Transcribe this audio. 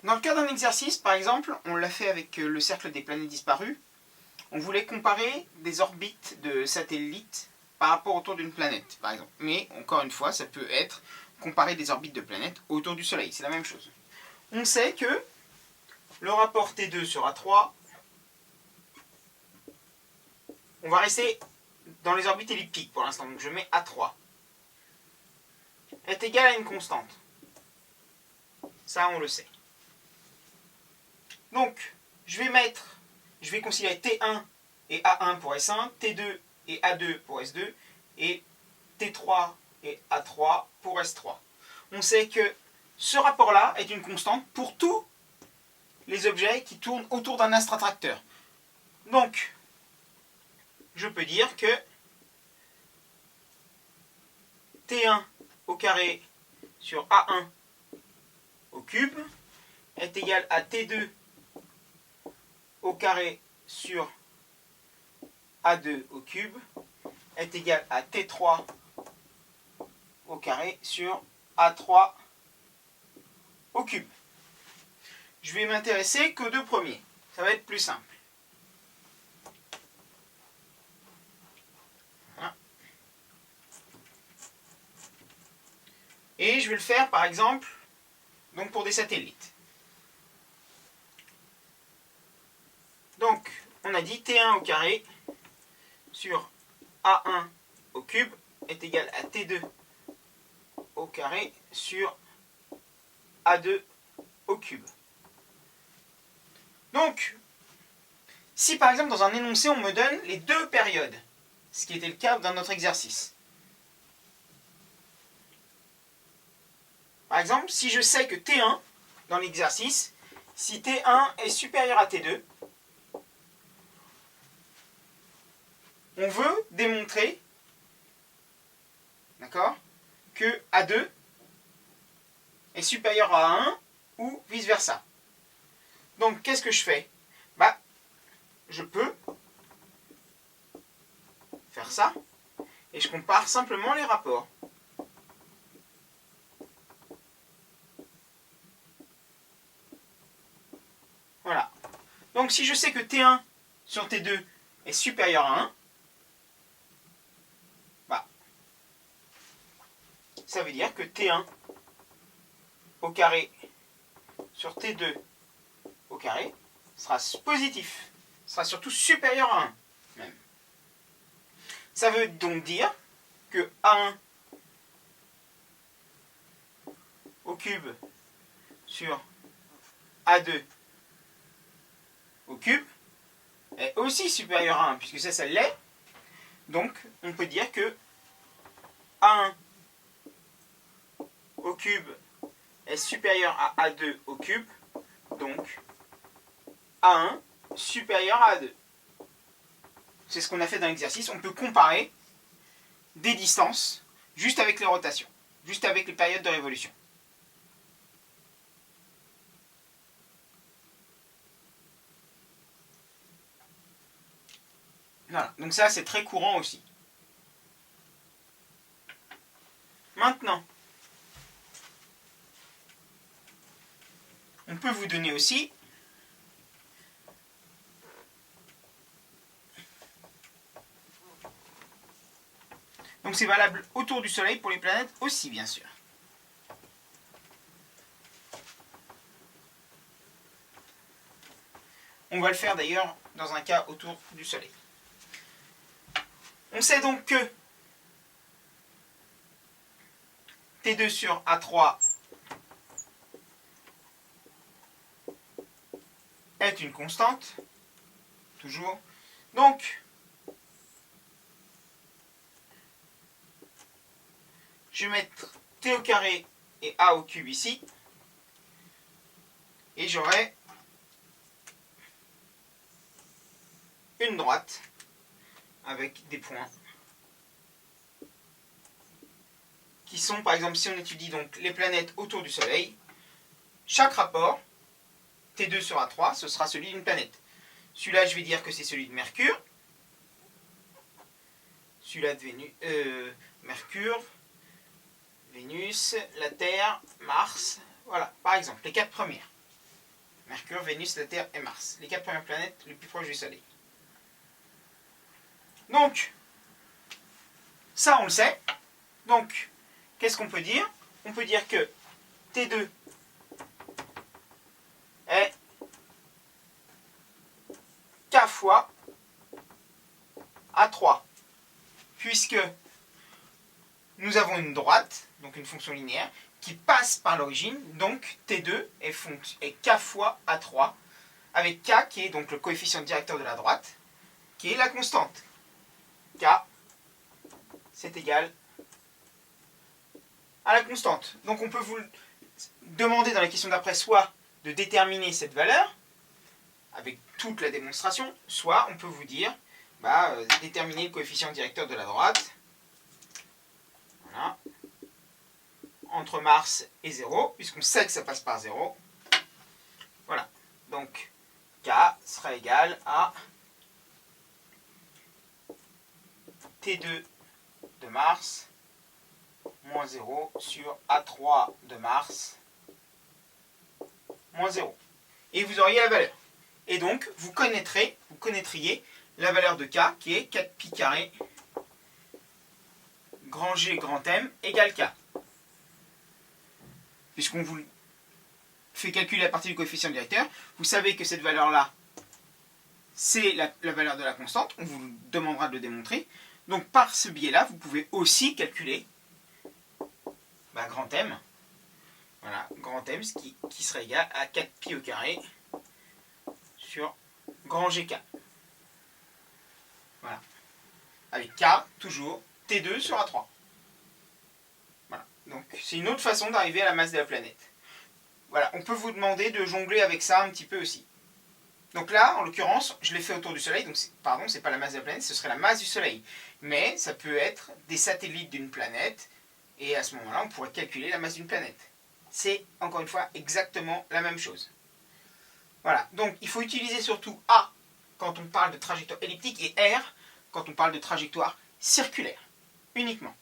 Dans le cas d'un exercice, par exemple, on l'a fait avec le cercle des planètes disparues, on voulait comparer des orbites de satellites par rapport autour d'une planète, par exemple. Mais, encore une fois, ça peut être comparer des orbites de planètes autour du Soleil, c'est la même chose. On sait que le rapport T2 sur A3, on va rester dans les orbites elliptiques pour l'instant, donc je mets A3, est égal à une constante. Ça, on le sait. Donc, je vais considérer T1 et A1 pour S1, T2 et A2 pour S2, et T3 et A3 pour S3. On sait que ce rapport-là est une constante pour tous les objets qui tournent autour d'un astre attracteur. Donc, je peux dire que T1 au carré sur A1 au cube est égal à T2 au carré sur A2 au cube est égal à T3 au carré sur A3 au cube. Je vais m'intéresser qu'aux deux premiers. Ça va être plus simple. Voilà. Et je vais le faire par exemple donc pour des satellites. Donc, on a dit T1 au carré sur A1 au cube est égal à T2 au carré sur A2 au cube. Donc, si par exemple dans un énoncé on me donne les deux périodes, ce qui était le cas dans notre exercice. Par exemple, si je sais que T1 dans l'exercice, si T1 est supérieur à T2, on veut démontrer, d'accord, que A2 est supérieur à A1 ou vice versa. Donc qu'est-ce que je fais? Je peux faire ça et je compare simplement les rapports. Voilà. Donc si je sais que T1 sur T2 est supérieur à 1, ça veut dire que T1 au carré sur T2 au carré sera positif, sera surtout supérieur à 1 même. Ça veut donc dire que A1 au cube sur A2 au cube est aussi supérieur à 1, puisque ça l'est. Donc on peut dire que A1 au cube est supérieur à A2 au cube, donc A1 supérieur à A2. C'est ce qu'on a fait dans l'exercice. On peut comparer des distances juste avec les rotations, juste avec les périodes de révolution. Voilà, donc ça c'est très courant aussi. Maintenant, on peut vous donner aussi donc c'est valable autour du Soleil pour les planètes aussi, bien sûr. On va le faire d'ailleurs dans un cas autour du Soleil. On sait donc que T2 sur A3 est une constante, toujours. Donc, je vais mettre T au carré et A au cube ici, et j'aurai une droite avec des points qui sont, par exemple, si on étudie donc les planètes autour du Soleil, chaque rapport, T2 sur A3, ce sera celui d'une planète. Celui-là, je vais dire que c'est celui de Mercure. Celui-là de Mercure, Vénus, la Terre, Mars, voilà, par exemple, les 4 premières. Mercure, Vénus, la Terre et Mars. Les 4 premières planètes les plus proches du Soleil. Donc, ça on le sait. Donc, qu'est-ce qu'on peut dire? On peut dire que T2 est K fois A3. Puisque nous avons une droite, donc une fonction linéaire, qui passe par l'origine, donc T2 est K fois A3, avec K qui est donc le coefficient directeur de la droite, qui est la constante. K, c'est égal à la constante. Donc on peut vous demander dans la question d'après soit de déterminer cette valeur, avec toute la démonstration, soit on peut vous dire, déterminer le coefficient directeur de la droite, voilà, entre Mars et 0, puisqu'on sait que ça passe par 0. Voilà, donc K sera égal à T2 de Mars moins 0 sur A3 de Mars moins 0. Et vous auriez la valeur. Et donc, vous connaîtriez la valeur de K qui est 4 pi carré grand G grand M égale K. Puisqu'on vous fait calculer à partir du coefficient directeur, vous savez que cette valeur-là, c'est la valeur de la constante. On vous demandera de le démontrer. Donc, par ce biais-là, vous pouvez aussi calculer grand M. Voilà, grand M, ce qui serait égal à 4 pi au carré sur grand GK. Voilà. Avec K, toujours, T2 sur A3. Voilà. Donc, c'est une autre façon d'arriver à la masse de la planète. Voilà, on peut vous demander de jongler avec ça un petit peu aussi. Donc là, en l'occurrence, je l'ai fait autour du Soleil, donc pardon, c'est pas la masse de la planète, ce serait la masse du Soleil. Mais ça peut être des satellites d'une planète, et à ce moment-là, on pourrait calculer la masse d'une planète. C'est, encore une fois, exactement la même chose. Voilà, donc il faut utiliser surtout A quand on parle de trajectoire elliptique et R quand on parle de trajectoire circulaire, uniquement.